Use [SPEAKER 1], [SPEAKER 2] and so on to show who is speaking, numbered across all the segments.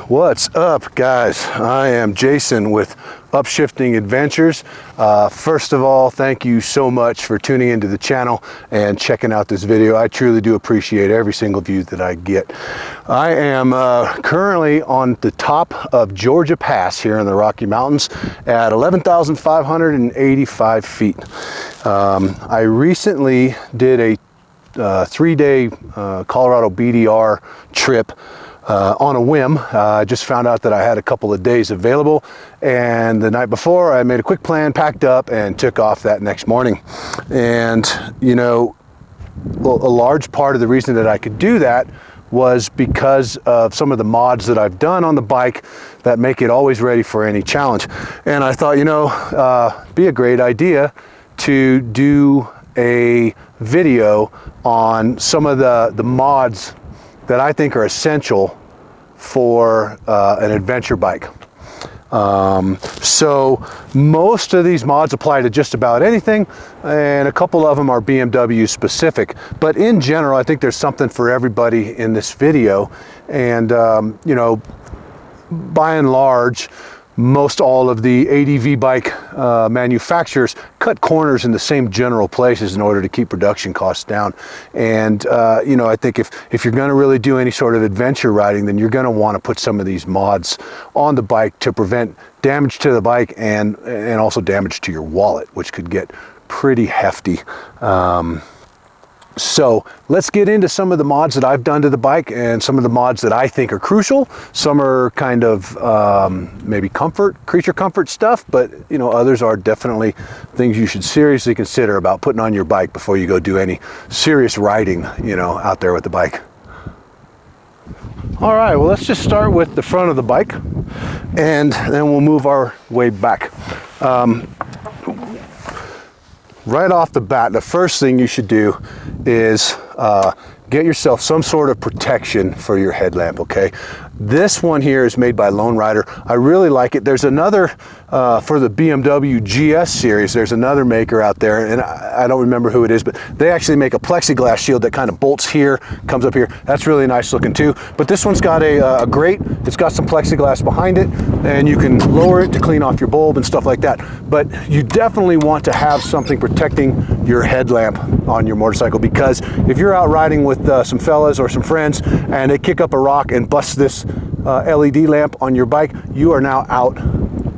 [SPEAKER 1] What's up, guys? I am Jason with Upshifting Adventures. First of all, thank you so much for tuning into the channel and checking out this video. I truly do appreciate every single view that I get. I am currently on the top of Georgia Pass here in the Rocky Mountains at 11,585 feet. I recently did a 3-day Colorado BDR trip on a whim. I just found out that I had a couple of days available, and the night before I made a quick plan, packed up, and took off that next morning. And you know, a large part of the reason that I could do that was because of some of the mods that I've done on the bike that make it always ready for any challenge. And I thought, you know, be a great idea to do a video on some of the mods that I think are essential for an adventure bike. So most of these mods apply to just about anything, and a couple of them are BMW specific. But in general, I think there's something for everybody in this video. And you know, by and large, most all of the ADV bike manufacturers cut corners in the same general places in order to keep production costs down. And you know, I think if you're going to really do any sort of adventure riding, then you're going to want to put some of these mods on the bike to prevent damage to the bike and also damage to your wallet, which could get pretty hefty. So let's get into some of the mods that I've done to the bike and some of the mods that I think are crucial. Some are kind of maybe creature comfort stuff, but you know, others are definitely things you should seriously consider about putting on your bike before you go do any serious riding, you know, out there with the bike. All right, well, let's just start with the front of the bike, and then we'll move our way back. Right off the bat, the first thing you should do is get yourself some sort of protection for your headlamp, okay? This one here is made by Lone Rider. I really like it. There's another, for the BMW GS series, there's another maker out there, and I don't remember who it is, but they actually make a plexiglass shield that kind of bolts here, comes up here. That's really nice looking too. But this one's got a grate. It's got some plexiglass behind it, and you can lower it to clean off your bulb and stuff like that. But you definitely want to have something protecting your headlamp on your motorcycle, because if you're out riding with some fellas or some friends and they kick up a rock and bust this LED lamp on your bike, you are now out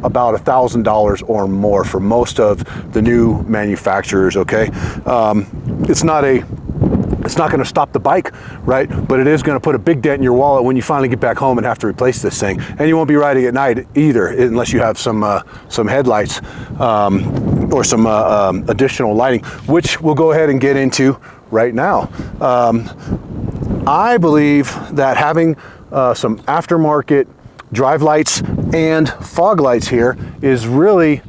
[SPEAKER 1] about $1,000 or more for most of the new manufacturers, okay? It's not going to stop the bike, right? But it is going to put a big dent in your wallet when you finally get back home and have to replace this thing. And you won't be riding at night either, unless you have some headlights or some additional lighting, which we'll go ahead and get into right now. I believe that having some aftermarket drive lights and fog lights here is really,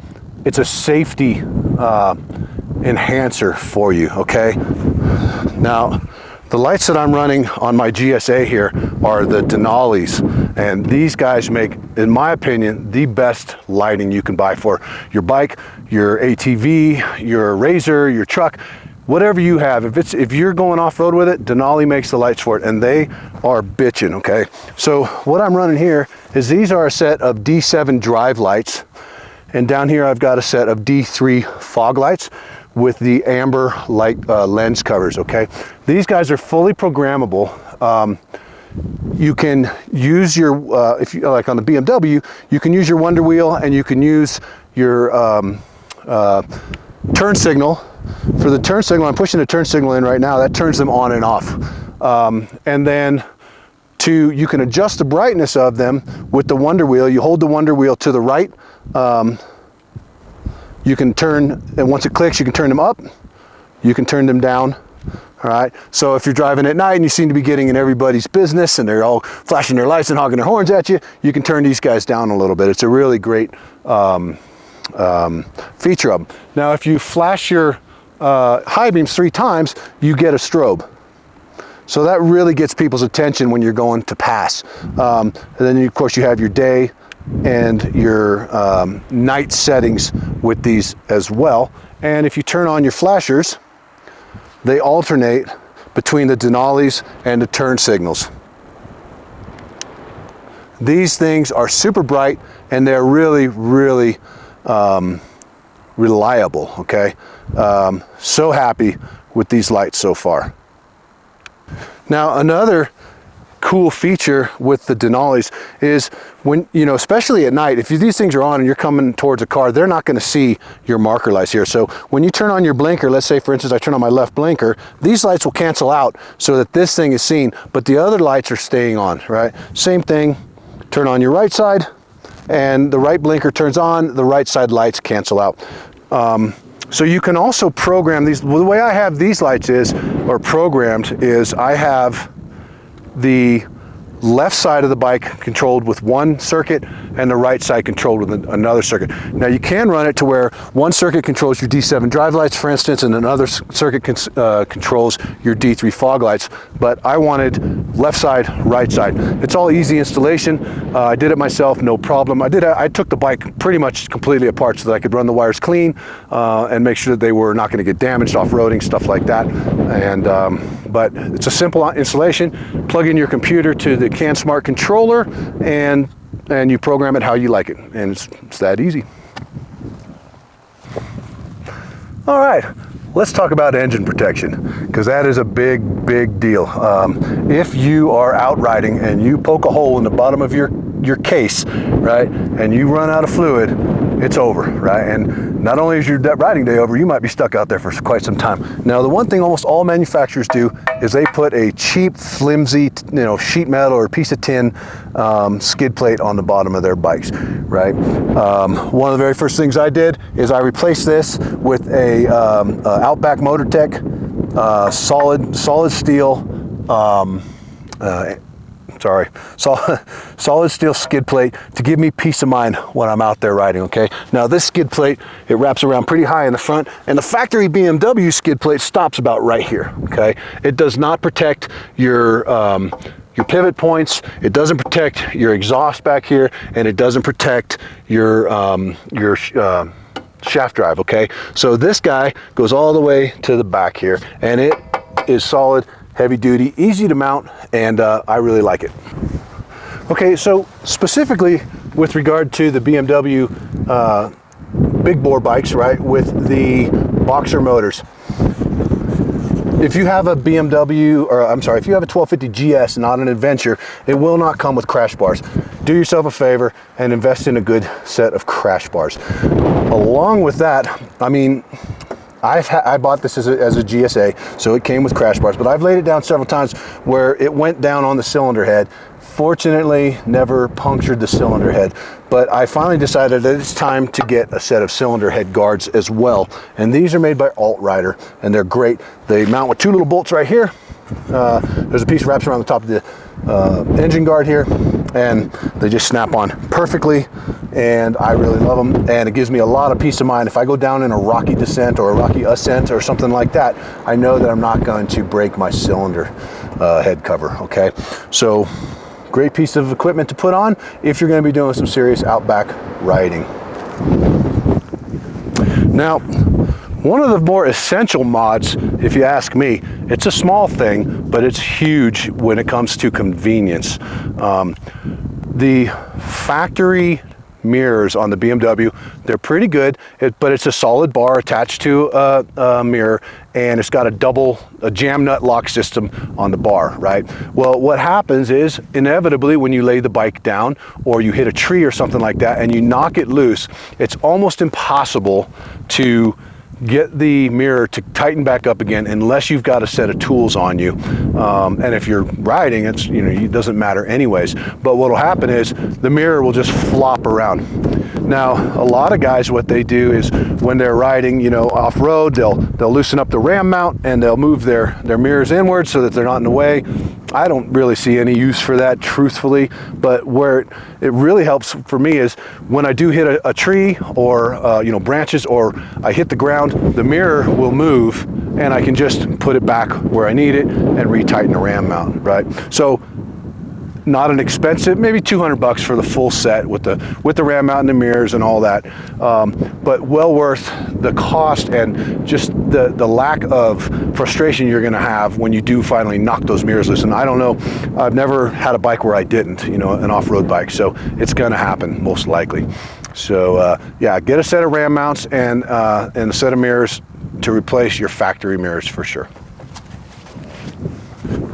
[SPEAKER 1] it's a safety enhancer for you, okay? Now, the lights that I'm running on my GSA here are the Denali's, and these guys make, in my opinion, the best lighting you can buy for your bike, your ATV, your RZR, your truck, whatever you have. If you're going off-road with it, Denali makes the lights for it, and they are bitchin', okay? So what I'm running here is these are a set of D7 drive lights, and down here I've got a set of D3 fog lights with the amber light lens covers, okay? These guys are fully programmable. You can use your, if you like on the BMW, you can use your Wonder Wheel, and you can use your turn signal. For the turn signal, I'm pushing the turn signal in right now, that turns them on and off. And then you can adjust the brightness of them with the Wonder Wheel. You hold the Wonder Wheel to the right, you can turn, and once it clicks, you can turn them up, you can turn them down. All right, so if you're driving at night and you seem to be getting in everybody's business and they're all flashing their lights and hogging their horns at you, you can turn these guys down a little bit. It's a really great feature of them. Now, if you flash your high beams 3 times, you get a strobe. So that really gets people's attention when you're going to pass. And then, of course, you have your day and your night settings with these as well. And if you turn on your flashers, they alternate between the Denali's and the turn signals. These things are super bright and they're really, really reliable, okay? So happy with these lights so far. Now, another cool feature with the Denali's is when, you know, especially at night, if these things are on and you're coming towards a car, they're not going to see your marker lights here. So when you turn on your blinker, let's say for instance I turn on my left blinker, these lights will cancel out so that this thing is seen, but the other lights are staying on, right? Same thing, turn on your right side and the right blinker turns on, the right side lights cancel out. So you can also program these. Well, the way I have these lights or programmed is I have the left side of the bike controlled with one circuit and the right side controlled with another circuit. Now you can run it to where one circuit controls your D7 drive lights, for instance, and another circuit controls your D3 fog lights, but I wanted left side, right side. It's all easy installation. I did it myself, no problem. I took the bike pretty much completely apart so that I could run the wires clean and make sure that they were not going to get damaged off-roading, stuff like that. And but it's a simple installation. Plug in your computer to the CanSmart controller and you program it how you like it, and it's that easy. All right, let's talk about engine protection, because that is a big deal. If you are out riding and you poke a hole in the bottom of your case, right, and you run out of fluid, it's over, right? And not only is your riding day over, you might be stuck out there for quite some time. Now, the one thing almost all manufacturers do is they put a cheap, flimsy, sheet metal or piece of tin skid plate on the bottom of their bikes, right? One of the very first things I did is I replaced this with a Outback MotorTech solid steel solid steel skid plate to give me peace of mind when I'm out there riding, okay? Now this skid plate, it wraps around pretty high in the front, and the factory BMW skid plate stops about right here, okay? It does not protect your pivot points, it doesn't protect your exhaust back here, and it doesn't protect your shaft drive, okay? So this guy goes all the way to the back here, and it is solid, heavy duty, easy to mount, and I really like it. Okay, so specifically with regard to the BMW big bore bikes, right, with the Boxer motors. If you have a BMW, or I'm sorry, if you have a 1250 GS, not an Adventure, it will not come with crash bars. Do yourself a favor and invest in a good set of crash bars. Along with that, I mean, I bought this as a GSA, so it came with crash bars, but I've laid it down several times where it went down on the cylinder head. Fortunately, never punctured the cylinder head, but I finally decided that it's time to get a set of cylinder head guards as well. And these are made by Altrider, and they're great. They mount with two little bolts right here. There's a piece wraps around the top of the engine guard here, and they just snap on perfectly, and I really love them, and it gives me a lot of peace of mind. If I go down in a rocky descent or a rocky ascent or something like that, I know that I'm not going to break my cylinder head cover, okay? So great piece of equipment to put on if you're going to be doing some serious outback riding. Now, one of the more essential mods, if you ask me, it's a small thing, but it's huge when it comes to convenience. The factory mirrors on the BMW, they're pretty good, but it's a solid bar attached to a mirror, and it's got a jam nut lock system on the bar, right? Well, what happens is, inevitably, when you lay the bike down or you hit a tree or something like that and you knock it loose, it's almost impossible to get the mirror to tighten back up again unless you've got a set of tools on you. And if you're riding, it doesn't matter anyways. But what'll happen is the mirror will just flop around. Now, a lot of guys, what they do is when they're riding, off-road, they'll loosen up the ram mount and they'll move their mirrors inward so that they're not in the way. I don't really see any use for that, truthfully, but where it really helps for me is when I do hit a tree or branches, or I hit the ground, the mirror will move and I can just put it back where I need it and retighten the ram mount, right? So not an expensive, maybe 200 bucks for the full set with the ram mount and the mirrors and all that, but well worth the cost and just the lack of frustration you're going to have when you do finally knock those mirrors loose. And I don't know, I've never had a bike where I didn't, you know, an off-road bike, so it's going to happen most likely. So yeah, get a set of ram mounts and a set of mirrors to replace your factory mirrors for sure.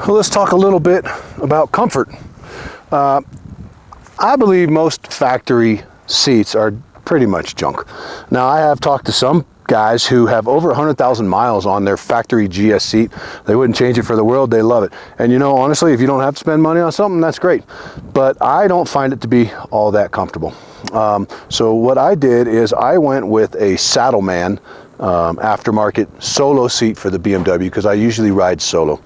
[SPEAKER 1] Well, let's talk a little bit about comfort. I believe most factory seats are pretty much junk. Now, I have talked to some guys who have over 100,000 miles on their factory GS seat. They wouldn't change it for the world. They love it. And you know, honestly, if you don't have to spend money on something, that's great. But I don't find it to be all that comfortable. So what I did is I went with a Saddleman aftermarket solo seat for the BMW because I usually ride solo.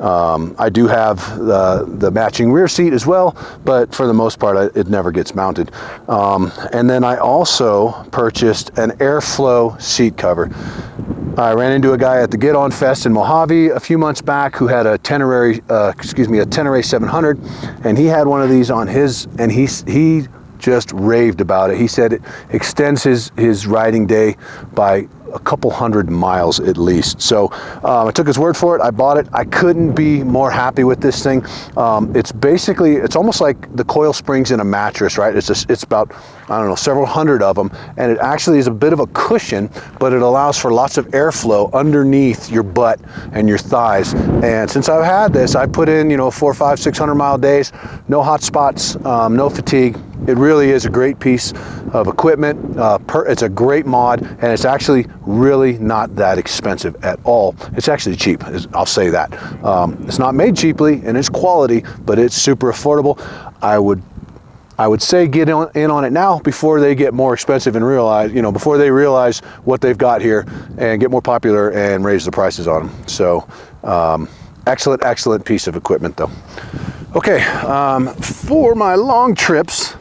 [SPEAKER 1] I do have the matching rear seat as well, but for the most part, it never gets mounted. And then I also purchased an airflow seat cover. I ran into a guy at the Get On Fest in Mojave a few months back who had a Tenere 700, and he had one of these on his, and he just raved about it. He said it extends his riding day by a couple hundred miles at least. So I took his word for it. I bought it. I couldn't be more happy with this thing. It's almost like the coil springs in a mattress, right? It's about, I don't know, several hundred of them, and it actually is a bit of a cushion, but it allows for lots of airflow underneath your butt and your thighs. And since I've had this, I put in, you know, 400, 500, 600 mile days, no hot spots, no fatigue. It really is a great piece of equipment. It's a great mod, and it's actually really not that expensive at all. It's actually cheap, I'll say that. It's not made cheaply, and it's quality, but it's super affordable. I would say get in on it now before they get more expensive and realize, you know, before they realize what they've got here and get more popular and raise the prices on them. So excellent piece of equipment though. Okay, for my long trips,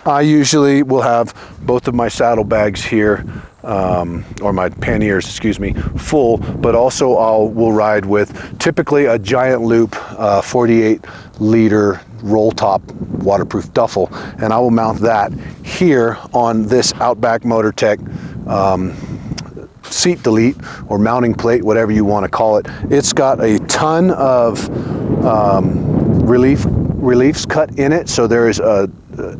[SPEAKER 1] I usually will have both of my saddlebags here, or my panniers, excuse me, full, but also we'll ride with typically a giant loop 48-liter roll top waterproof duffel, and I will mount that here on this Outback Motortech seat delete or mounting plate, whatever you want to call it. It's got a ton of reliefs cut in it, so there is a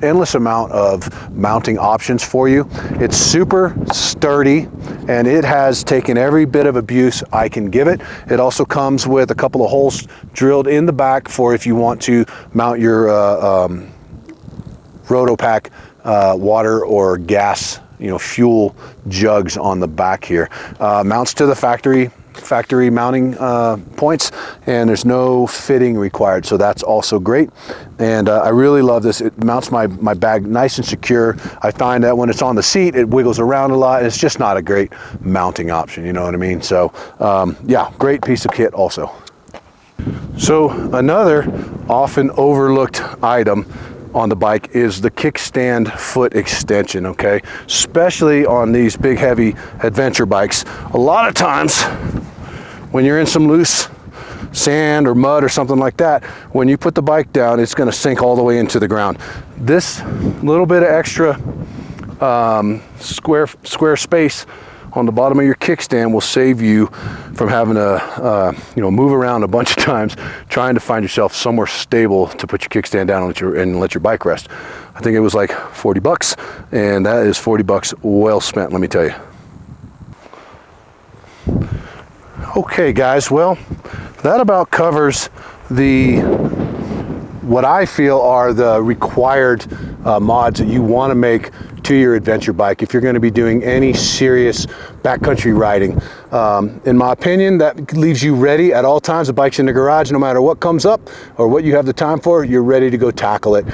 [SPEAKER 1] endless amount of mounting options for you. It's super sturdy, and it has taken every bit of abuse I can give it. It also comes with a couple of holes drilled in the back for if you want to mount your Rotopack water or gas, you know, fuel jugs on the back here. Mounts to the factory mounting points, and there's no fitting required, so that's also great. And I really love this. It mounts my bag nice and secure. I find that when it's on the seat, it wiggles around a lot. It's just not a great mounting option, you know what I mean? So yeah, great piece of kit also. So another often overlooked item on the bike is the kickstand foot extension, okay? Especially on these big, heavy adventure bikes. A lot of times, when you're in some loose sand or mud or something like that, when you put the bike down, it's gonna sink all the way into the ground. This little bit of extra square space on the bottom of your kickstand will save you from having to move around a bunch of times trying to find yourself somewhere stable to put your kickstand down and let your bike rest. I think it was like 40 bucks, and that is 40 bucks well spent, let me tell you. Okay guys, well, that about covers what I feel are the required mods that you want to make to your adventure bike if you're going to be doing any serious backcountry riding. In my opinion, that leaves you ready at all times. The bike's in the garage, no matter what comes up or what you have the time for, you're ready to go tackle it.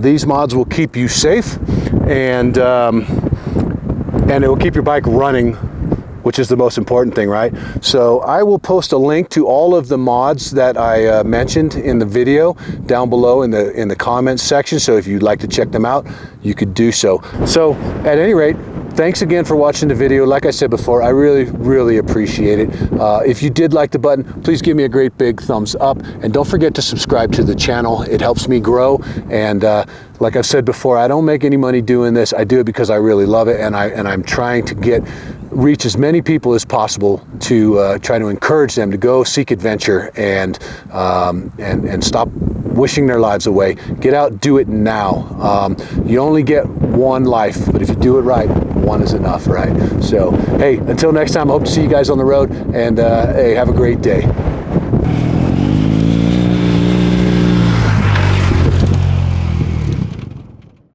[SPEAKER 1] These mods will keep you safe, and it will keep your bike running, which is the most important thing, right? So I will post a link to all of the mods that I mentioned in the video down below in the comments section. So if you'd like to check them out, you could do so. So at any rate, thanks again for watching the video. Like I said before, I really appreciate it. If you did like the button, please give me a great big thumbs up, and don't forget to subscribe to the channel. It helps me grow, and like I've said before, I don't make any money doing this. I do it because I really love it, and I'm trying to reach as many people as possible to try to encourage them to go seek adventure and stop wishing their lives away. Get out, do it now. You only get one life, but if you do it right, one is enough, right? So, hey, until next time, I hope to see you guys on the road, and hey, have a great day.